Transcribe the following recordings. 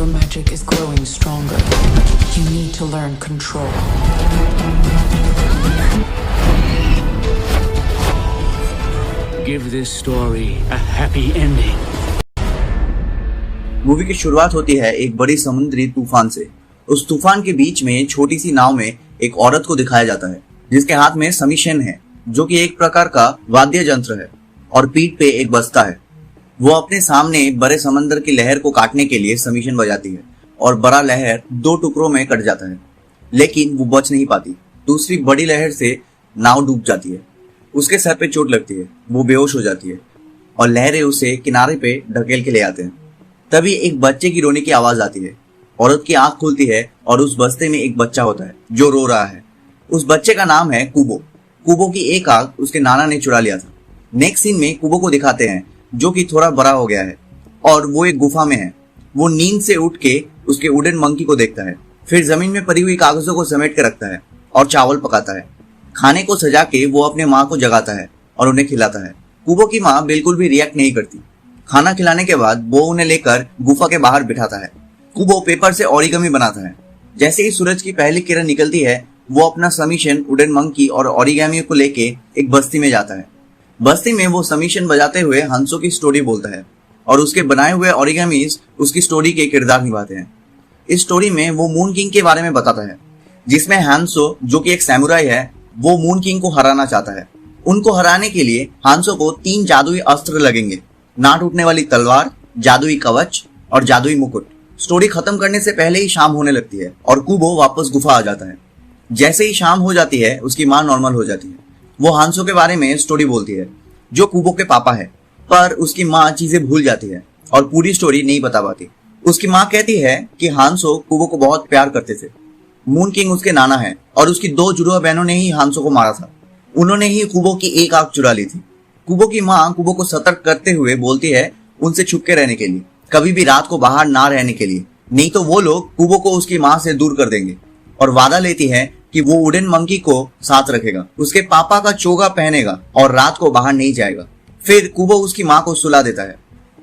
Your magic is growing stronger. You need to learn control. Give this story a happy ending. Movie की शुरुआत होती है एक बड़ी समुद्री तूफान से। उस तूफान के बीच में छोटी सी नाव में एक औरत को दिखाया जाता है जिसके हाथ में समीशन है, जो कि एक प्रकार का वाद्य यंत्र है, और पीठ पे एक बस्ता है। वो अपने सामने बड़े समंदर की लहर को काटने के लिए समीशन बजाती है और बड़ा लहर 2 टुकड़ों में कट जाता है, लेकिन वो बच नहीं पाती। दूसरी बड़ी लहर से नाव डूब जाती है। उसके सर पे चोट लगती है, वो बेहोश हो जाती है और लहरें उसे किनारे पे ढकेल के ले आते हैं। तभी एक बच्चे की रोने की आवाज आती है। औरत की आंख खुलती है और उस बस्ते में एक बच्चा होता है जो रो रहा है। उस बच्चे का नाम है कुबो। कुबो की एक आंख उसके नाना ने चुरा लिया था। नेक्स्ट सीन में कुबो को दिखाते हैं जो कि थोड़ा बड़ा हो गया है और वो एक गुफा में है। वो नींद से उठ के उसके वुडन मंकी को देखता है, फिर जमीन में पड़ी हुई कागजों को समेट के रखता है और चावल पकाता है। खाने को सजा के वो अपने माँ को जगाता है और उन्हें खिलाता है। कुबो की माँ बिल्कुल भी रिएक्ट नहीं करती। खाना खिलाने के बाद वो उन्हें लेकर गुफा के बाहर बिठाता है। कुबो पेपर से ओरिगामी बनाता है। जैसे ही सूरज की पहली किरण निकलती है, वो अपना समीशन, वुडन मंकी और ओरिगामी को लेके एक बस्ती में जाता है। बस्ती में वो समीशन बजाते हुए हंसो की स्टोरी बोलता है और उसके बनाए हुए ओरिगामीज उसकी स्टोरी के किरदार निभाते हैं। इस स्टोरी में वो मून किंग के बारे में बताता है, जिसमें हांसो, जो कि एक सैमुराई है, वो मून किंग को हराना चाहता है। उनको हराने के लिए हांसो को 3 जादुई अस्त्र लगेंगे: ना टूटने वाली तलवार, जादुई कवच और जादुई मुकुट। स्टोरी खत्म करने से पहले ही शाम होने लगती है और कुबो वापस गुफा आ जाता है। जैसे ही शाम हो जाती है, उसकी माँ नॉर्मल हो जाती है। वो हांसो के बारे में स्टोरी बोलती है, जो कुबो के पापा है, पर उसकी माँ चीजें भूल जाती है और पूरी स्टोरी नहीं बता पाती। उसकी माँ कहती है कि हांसो कुबो को बहुत प्यार करते थे। मून किंग उसके नाना है और उसकी 2 जुड़वा बहनों ने ही हांसो को मारा था। उन्होंने ही कुबो की एक आंख चुरा ली थी। कुबो की माँ कुबो को सतर्क करते हुए बोलती है उनसे छुप के रहने के लिए, कभी भी रात को बाहर ना रहने के लिए, नहीं तो वो लोग कुबो को उसकी माँ से दूर कर देंगे। और वादा लेती है कि वो वुडन मंकी को साथ रखेगा, उसके पापा का चोगा पहनेगा और रात को बाहर नहीं जाएगा। फिर कुबो उसकी माँ को सुला देता है।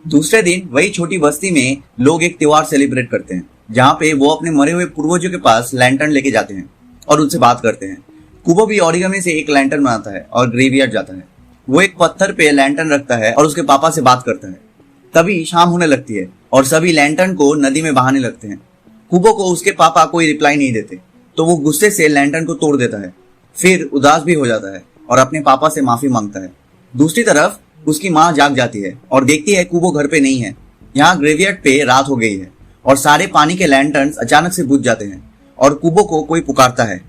दूसरे दिन वही छोटी बस्ती में लोग एक त्योहार सेलिब्रेट करते हैं, जहाँ पे वो अपने मरे हुए पूर्वजों के पास लैंटर्न लेके जाते हैं और उनसे बात करते हैं। कुबो भी ओरिगामी से एक लैंटर्न बनाता है और ग्रेवयार्ड जाता है। वो एक पत्थर पे लैंटर्न रखता है और उसके पापा से बात करता है। तभी शाम होने लगती है और सभी लैंटर्न को नदी में बहाने लगते हैं। कुबो को उसके पापा कोई रिप्लाई नहीं देते, तो वो गुस्से से लैंटर्न को तोड़ देता है। फिर उदास भी हो जाता है और अपने पापा से माफी मांगता है। दूसरी तरफ उसकी माँ जाग जाती है और देखती है कुबो घर पे नहीं है। यहाँ ग्रेवयार्ड पे रात हो गई है और सारे पानी के लैंटर्न अचानक से बुझ जाते हैं और कुबो को कोई पुकारता है।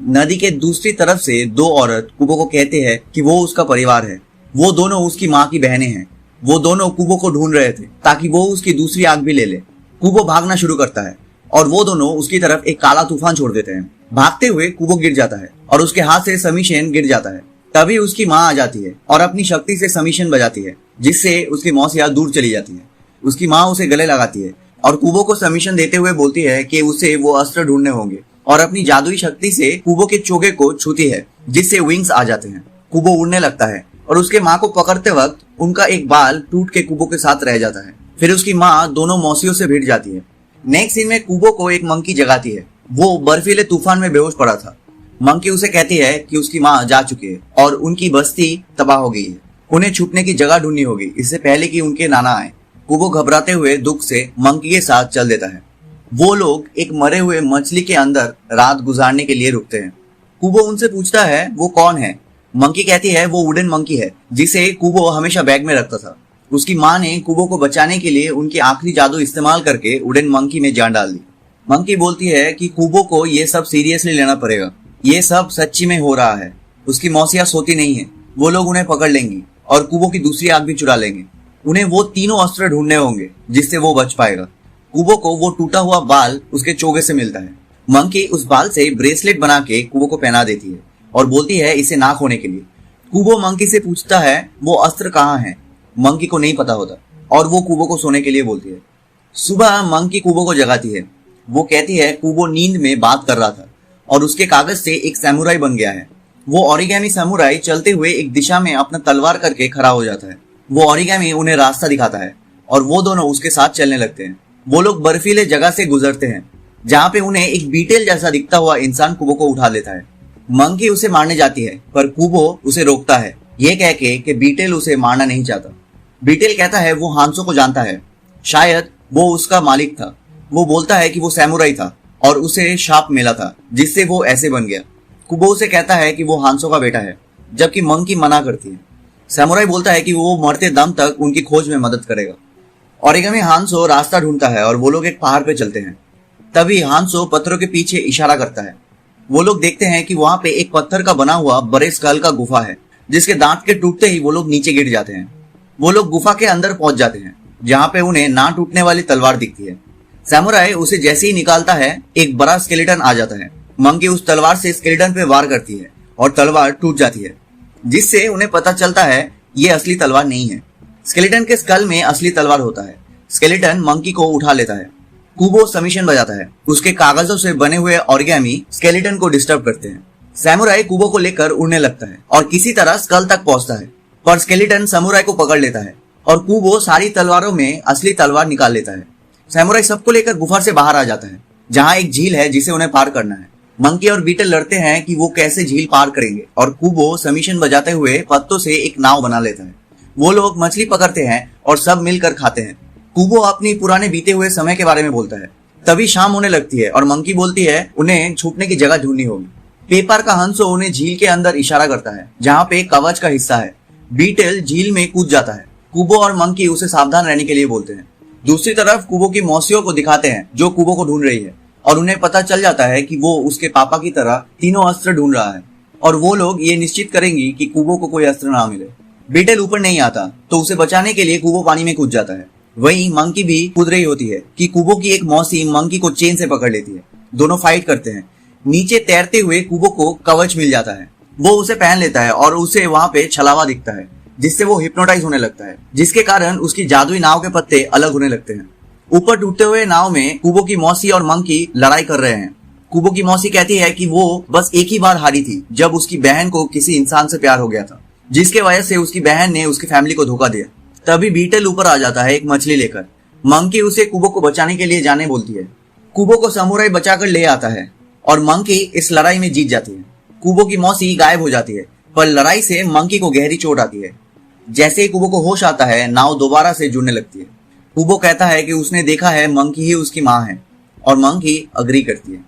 नदी के दूसरी तरफ से 2 औरत कुबो को कहते हैं कि वो उसका परिवार है। वो दोनों उसकी माँ की बहनें हैं। वो दोनों कुबो को ढूंढ रहे थे ताकि वो उसकी दूसरी आंख भी ले ले। कुबो भागना शुरू करता है और वो दोनों उसकी तरफ एक काला तूफान छोड़ देते हैं। भागते हुए कुबो गिर जाता है और उसके हाथ से समीशन गिर जाता है। तभी उसकी माँ आ जाती है और अपनी शक्ति से समीशन बजाती है, जिससे उसकी मौसिया दूर चली जाती है। उसकी माँ उसे गले लगाती है और कुबो को समीशन देते हुए बोलती है कि उसे वो अस्त्र ढूंढने होंगे, और अपनी जादुई शक्ति से कुबो के चोगे को छूती है, जिससे विंग्स आ जाते हैं। कुबो उड़ने लगता है और उसके माँ को पकड़ते वक्त उनका एक बाल टूट के कुबो के साथ रह जाता है। फिर उसकी माँ दोनों मौसियों से भिड़ जाती है। नेक्स्ट सीन में कुबो को एक मंकी जगाती है। वो बर्फीले तूफान में बेहोश पड़ा था। मंकी उसे कहती है कि उसकी माँ जा चुकी है और उनकी बस्ती तबाह हो गई है। उन्हें छुपने की जगह ढूंढनी होगी इससे पहले कि उनके नाना आए। कुबो घबराते हुए दुख से मंकी के साथ चल देता है। वो लोग एक मरे हुए मछली के अंदर रात गुजारने के लिए रुकते हैं। कुबो उनसे पूछता है वो कौन है। मंकी कहती है वो वुडन मंकी है, जिसे कुबो हमेशा बैग में रखता था। उसकी माँ ने कुबो को बचाने के लिए उनकी आखिरी जादू इस्तेमाल करके वुडन मंकी में जान डाल दी। मंकी बोलती है कि कुबो को ये सब सीरियसली लेना पड़ेगा। ये सब सच्ची में हो रहा है। उसकी मौसिया सोती नहीं है। वो लोग उन्हें पकड़ लेंगी और कुबो की दूसरी आंख भी चुरा लेंगे। उन्हें वो तीनों अस्त्र ढूंढने होंगे जिससे वो बच पाएगा। कुबो को वो टूटा हुआ बाल उसके चोगे से मिलता है। मंकी उस बाल से ब्रेसलेट बना के कुबो को पहना देती है और बोलती है इसे ना खोने के लिए। कुबो मंकी से पूछता है वो अस्त्र कहाँ है। मंकी को नहीं पता होता और वो कुबो को सोने के लिए बोलती है। सुबह मंकी कुबो को जगाती है। वो कहती है कुबो नींद में बात कर रहा था और उसके कागज से एक सैमुराई बन गया है। वो ओरिगामी सैमुराई चलते हुए एक दिशा में अपना तलवार करके खड़ा हो जाता है। वो ओरिगामी उन्हें रास्ता दिखाता है और वो दोनों उसके साथ चलने लगते हैं। वो लोग बर्फीले जगह से गुजरते हैं जहाँ पे उन्हें एक बीटल जैसा दिखता हुआ इंसान कुबो को उठा लेता है। मंकी उसे मारने जाती है पर कुबो उसे रोकता है, ये कह के कि बीटल उसे मारना नहीं चाहता। बीटल कहता है वो हांसो को जानता है, शायद वो उसका मालिक था। वो बोलता है कि वो सैमुराई था और उसे शाप मिला था जिससे वो ऐसे बन गया। कुबो उसे कहता है कि वो हांसो का बेटा है, जबकि मंकी मना करती है। सैमुराई बोलता है कि वो मरते दम तक उनकी खोज में मदद करेगा। ओरिगामी हांसो रास्ता ढूंढता है और वो लोग एक पहाड़ पे चलते हैं। तभी हांसो पत्थरों के पीछे इशारा करता है। वो लोग देखते हैं कि वहां पे एक पत्थर का बना हुआ बड़े स्कल का गुफा है, जिसके दांत के टूटते ही वो लोग नीचे गिर जाते हैं। वो लोग गुफा के अंदर पहुंच जाते हैं जहां पे उन्हें ना टूटने वाली तलवार दिखती है। सैमुराई उसे जैसे ही निकालता है एक बड़ा स्केलेटन आ जाता है। मंकी उस तलवार से स्केलेटन पे वार करती है और तलवार टूट जाती है, जिससे उन्हें पता चलता है ये असली तलवार नहीं है। स्केलेटन के स्कल में असली तलवार होता है। स्केलेटन मंकी को उठा लेता है। कुबो समीशन बजाता है। उसके कागजों से बने हुए ओरिगामी स्केलेटन को डिस्टर्ब करते हैं। सैमुराई कुबो को लेकर उड़ने लगता है और किसी तरह स्कल तक पहुंचता है, पर स्केलेटन सैमुराई को पकड़ लेता है और कुबो सारी तलवारों में असली तलवार निकाल लेता है। सैमुराई सबको लेकर गुफा से बाहर आ जाता है जहाँ एक झील है जिसे उन्हें पार करना है। मंकी और बीटल लड़ते हैं कि वो कैसे झील पार करेंगे और कुबो समीशन बजाते हुए पत्तों से एक नाव बना लेता है। वो लोग मछली पकड़ते हैं और सब मिलकर खाते हैं। कुबो अपनी पुराने बीते हुए समय के बारे में बोलता है। तभी शाम होने लगती है और मंकी बोलती है उन्हें छुपने की जगह ढूंढनी होगी। पेपर का हंसो उन्हें झील के अंदर इशारा करता है जहाँ पे कवच का हिस्सा है। बीटल झील में कूद जाता है। कुबो और मंकी उसे सावधान रहने के लिए बोलते हैं। दूसरी तरफ कुबो की मौसियों को दिखाते हैं जो कुबो को ढूंढ रही है और उन्हें पता चल जाता है कि वो उसके पापा की तरह तीनों अस्त्र ढूंढ रहा है और वो लोग ये निश्चित करेंगी कि कुबो को कोई अस्त्र ना मिले। बीटल ऊपर नहीं आता तो उसे बचाने के लिए कुबो पानी में कूद जाता है। वहीं मंकी भी कूद रही होती है कि कुबो की एक मौसी मंकी को चेन से पकड़ लेती है। दोनों फाइट करते हैं। नीचे तैरते हुए कुबो को कवच मिल जाता है। वो उसे पहन लेता है और उसे वहां पे छलावा दिखता है, जिससे वो हिप्नोटाइज होने लगता है, जिसके कारण उसकी जादुई नाव के पत्ते अलग होने लगते हैं। ऊपर टूटते हुए नाव में कुबो की मौसी और मंकी लड़ाई कर रहे हैं। कुबो की मौसी कहती है कि वो बस एक ही बार हारी थी जब उसकी बहन को किसी इंसान से प्यार हो गया था, जिसके वजह से उसकी बहन ने उसकी फैमिली को धोखा दिया। तभी बीटल ऊपर आ जाता है एक मछली लेकर। मंकी उसे कुबो को बचाने के लिए जाने बोलती है। कुबो को समुराई बचाकर ले आता है और मंकी इस लड़ाई में जीत जाती है। कुबो की मौसी गायब हो जाती है, पर लड़ाई से मंकी को गहरी चोट आती है। जैसे ही कुबो को होश आता है, नाव दोबारा से जुड़ने लगती है। कुबो कहता है कि उसने देखा है मंकी ही उसकी माँ है और मंकी अग्री करती है।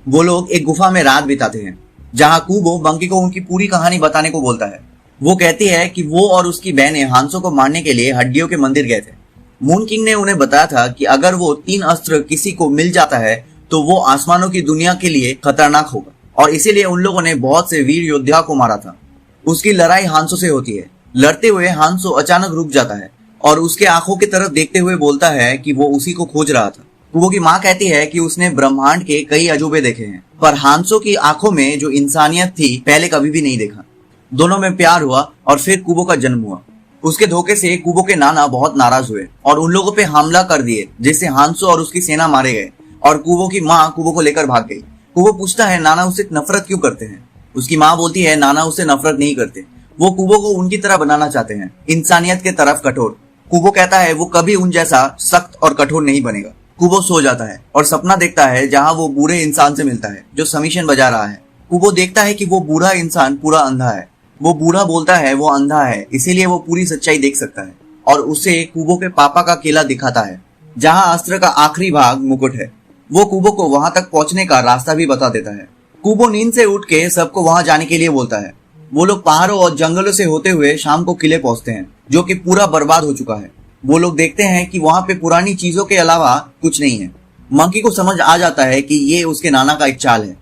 वो लोग एक गुफा में रात बिताते हैं जहाँ कुबो मंकी को उनकी पूरी कहानी बताने को बोलता है। वो कहती है कि वो और उसकी बहनें हांसो को मारने के लिए हड्डियों के मंदिर गए थे। मून किंग ने उन्हें बताया था कि अगर वो 3 अस्त्र किसी को मिल जाता है तो वो आसमानों की दुनिया के लिए खतरनाक होगा, और इसीलिए उन लोगों ने बहुत से वीर योद्धा को मारा था। उसकी लड़ाई हांसो से होती है। लड़ते हुए हांसो अचानक रुक जाता है और उसके आंखों की तरफ देखते हुए बोलता है कि वो उसी को खोज रहा था। कुबो की माँ कहती है कि उसने ब्रह्मांड के कई अजूबे देखे हैं, पर हांसो की आंखों में जो इंसानियत थी पहले कभी भी नहीं देखा। दोनों में प्यार हुआ और फिर कुबो का जन्म हुआ। उसके धोखे से कुबो के नाना बहुत नाराज हुए और उन लोगों पे हमला कर दिए, जिससे हांसो और उसकी सेना मारे गए और कुबो की माँ कुबो को लेकर भाग गई। कुबो पूछता है नाना उससे नफरत क्यों करते हैं। उसकी माँ बोलती है नाना उससे नफरत नहीं करते, वो कुबो को उनकी तरह बनाना चाहते हैं, इंसानियत के तरफ कठोर। कुबो कहता है वो कभी उन जैसा सख्त और कठोर नहीं बनेगा। कुबो सो जाता है और सपना देखता है जहाँ वो बूढ़े इंसान से मिलता है जो समीशन बजा रहा है। कुबो देखता है कि वो बूढ़ा इंसान पूरा अंधा है। वो बूढ़ा बोलता है वो अंधा है, इसीलिए वो पूरी सच्चाई देख सकता है, और उसे कुबो के पापा का किला दिखाता है जहाँ अस्त्र का आखिरी भाग मुकुट है। वो कुबो को वहां तक पहुंचने का रास्ता भी बता देता है। कुबो नींद से उठ के सबको वहां जाने के लिए बोलता है। वो लोग पहाड़ों और जंगलों से होते हुए शाम को किले पहुंचते हैं जो कि पूरा बर्बाद हो चुका है। वो लोग देखते हैं कि वहां पे पुरानी चीजों के अलावा कुछ नहीं है। मंकी को समझ आ जाता है कि ये उसके नाना का एक चाल है।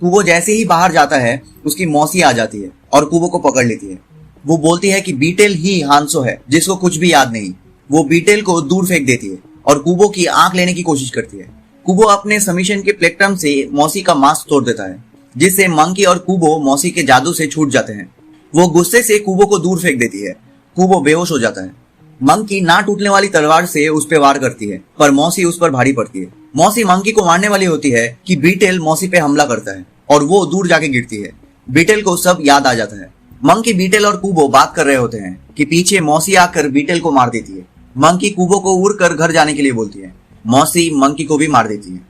कुबो जैसे ही बाहर जाता है उसकी मौसी आ जाती है और कुबो को पकड़ लेती है। वो बोलती है कि बीटल ही हांसो है जिसको कुछ भी याद नहीं। वो बीटल को दूर फेंक देती है और कुबो की आंख लेने की कोशिश करती है। कुबो अपने समीशन के प्लेक्ट्रम से मौसी का मास्क तोड़ देता है, जिससे मंकी और कुबो मौसी के जादू से छूट जाते हैं। वो गुस्से से कुबो को दूर फेंक देती है। कुबो बेहोश हो जाता है। मंकी ना टूटने वाली तलवार से उस पर वार करती है, पर मौसी उस पर भारी पड़ती है। मौसी मंकी को मारने वाली होती है कि बीटल मौसी पे हमला करता है और वो दूर जाके गिरती है। बीटल को सब याद आ जाता है। मंकी, बीटल और कुबो बात कर रहे होते हैं कि पीछे मौसी आकर बीटल को मार देती है। मंकी कुबो को उड़कर घर जाने के लिए बोलती है। मौसी मंकी को भी मार देती है।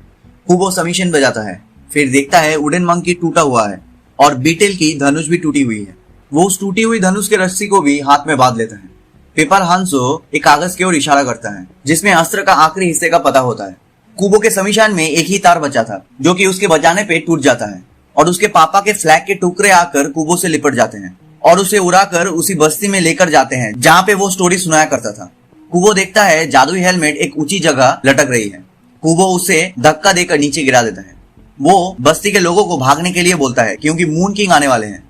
कुबो समीशन बजाता है, फिर देखता है वुडन मंकी टूटा हुआ है और बीटल की धनुष भी टूटी हुई है। वो उस टूटी हुई धनुष के रस्सी को भी हाथ में बांध लेता है। पेपर हांसो एक कागज की ओर इशारा करता है जिसमें अस्त्र का आखिरी हिस्से का पता होता है। कुबो के समीशान में एक ही तार बचा था जो कि उसके बजाने पे टूट जाता है और उसके पापा के फ्लैग के टुकड़े आकर कुबो से लिपट जाते हैं और उसे उड़ाकर उसी बस्ती में लेकर जाते हैं जहाँ पे वो स्टोरी सुनाया करता था। कुबो देखता है जादुई हेलमेट एक ऊंची जगह लटक रही है। कुबो उसे धक्का देकर नीचे गिरा देता है। वो बस्ती के लोगों को भागने के लिए बोलता है क्योंकि मून किंग आने वाले हैं।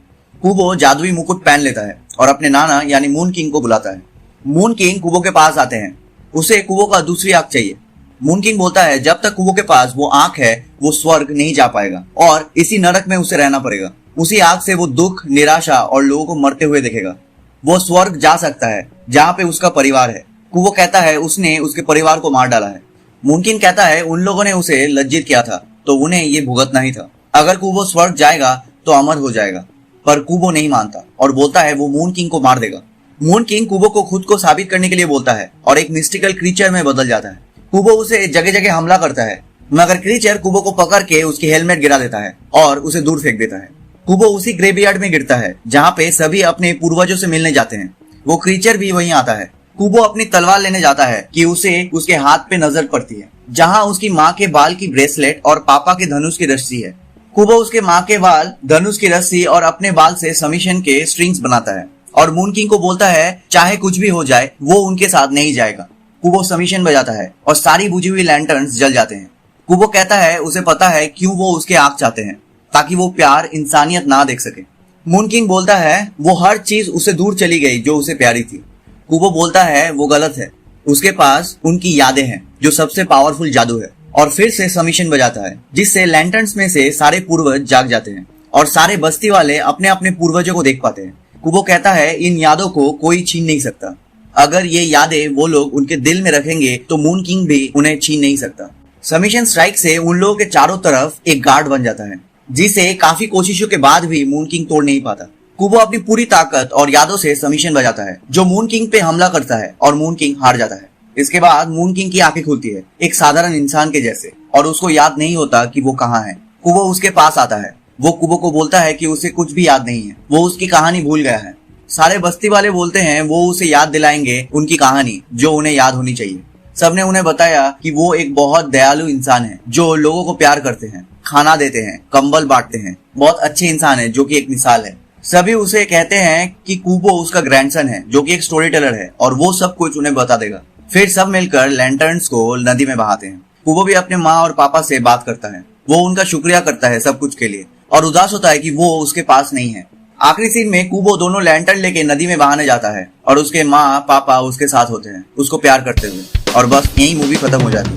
कुबो जादुई मुकुट पहन लेता है और अपने नाना यानी मून किंग को बुलाता है। मून किंग कुबो के पास आते हैं। उसे कुबो का दूसरी आंख चाहिए। मून किंग बोलता है जब तक कुबो के पास वो आंख है वो स्वर्ग नहीं जा पाएगा और इसी नरक में उसे रहना पड़ेगा। उसी आंख से वो दुख, निराशा और लोगों को मरते हुए देखेगा। वो स्वर्ग जा सकता है जहाँ पे उसका परिवार है। कुबो कहता है उसने उसके परिवार को मार डाला है। मून किंग कहता है उन लोगों ने उसे लज्जित किया था तो उन्हें ये भुगतना ही था। अगर कुबो स्वर्ग जाएगा तो अमर हो जाएगा। पर कुबो नहीं मानता और बोलता है वो मून किंग को मार देगा। मून किंग कुबो को खुद को साबित करने के लिए बोलता है और एक मिस्टिकल क्रीचर में बदल जाता है। कुबो उसे जगह जगह हमला करता है मगर क्रीचर कुबो को पकड़ के उसकी हेलमेट गिरा देता है और उसे दूर फेंक देता है। कुबो उसी ग्रेवयार्ड में गिरता है जहाँ पे सभी अपने पूर्वजों से मिलने जाते हैं। वो क्रीचर भी वहीं आता है। कुबो अपनी तलवार लेने जाता है कि उसे उसके हाथ पे नजर पड़ती है जहाँ उसकी माँ के बाल की ब्रेसलेट और पापा के धनुष की रस्सी है। कुबो उसके माँ के बाल, धनुष की रस्सी और अपने बाल से समीशन के स्ट्रिंग्स बनाता है और मून किंग को बोलता है चाहे कुछ भी हो जाए वो उनके साथ नहीं जाएगा। कुबो समीशन बजाता है और सारी बुझी हुई लैंटर्न्स जल जाते हैं। कुबो कहता है उसे पता है क्यों वो उसके आंख चाहते हैं, ताकि वो प्यार, इंसानियत ना देख सके। मून किंग बोलता है वो हर चीज उससे दूर चली गई जो उसे प्यारी थी। कुबो बोलता है वो गलत है, उसके पास उनकी यादें हैं जो सबसे पावरफुल जादू है और फिर से समीशन बजाता है जिससे लैंटर्न्स में से सारे पूर्वज जाग जाते हैं और सारे बस्ती वाले अपने अपने पूर्वजों को देख पाते हैं। कुबो कहता है इन यादों को कोई छीन नहीं सकता। अगर ये यादें वो लोग उनके दिल में रखेंगे तो मून किंग भी उन्हें छीन नहीं सकता। समीशन स्ट्राइक से उन लोगों के चारों तरफ एक गार्ड बन जाता है जिसे काफी कोशिशों के बाद भी मून किंग तोड़ नहीं पाता। कुबो अपनी पूरी ताकत और यादों से समीशन बजाता है जो मून किंग पे हमला करता है और मून किंग हार जाता है। इसके बाद मून किंग की आंखें खुलती है एक साधारण इंसान के जैसे और उसको याद नहीं होता कि वो कहाँ है। कुबो उसके पास आता है। वो कुबो को बोलता है कि उसे कुछ भी याद नहीं है, वो उसकी कहानी भूल गया है। सारे बस्ती वाले बोलते हैं वो उसे याद दिलाएंगे उनकी कहानी जो उन्हें याद होनी चाहिए। सबने उन्हें बताया कि वो एक बहुत दयालु इंसान है जो लोगों को प्यार करते हैं, खाना देते हैं, कंबल बांटते हैं, बहुत अच्छे इंसान है जो कि एक मिसाल है। सभी उसे कहते हैं कि कुबो उसका ग्रैंडसन है जो कि एक स्टोरी टेलर है और वो सब कुछ उन्हें बता देगा। फिर सब मिलकर लैंटर्न्स को नदी में बहाते हैं। कुबो भी अपने माँ और पापा से बात करता है। वो उनका शुक्रिया करता है सब कुछ के लिए और उदास होता है कि वो उसके पास नहीं है। आखिरी सीन में कुबो दोनों लैंटर्न लेके नदी में बहाने जाता है और उसके माँ पापा उसके साथ होते हैं उसको प्यार करते हुए और बस यही मूवी खत्म हो जाती है।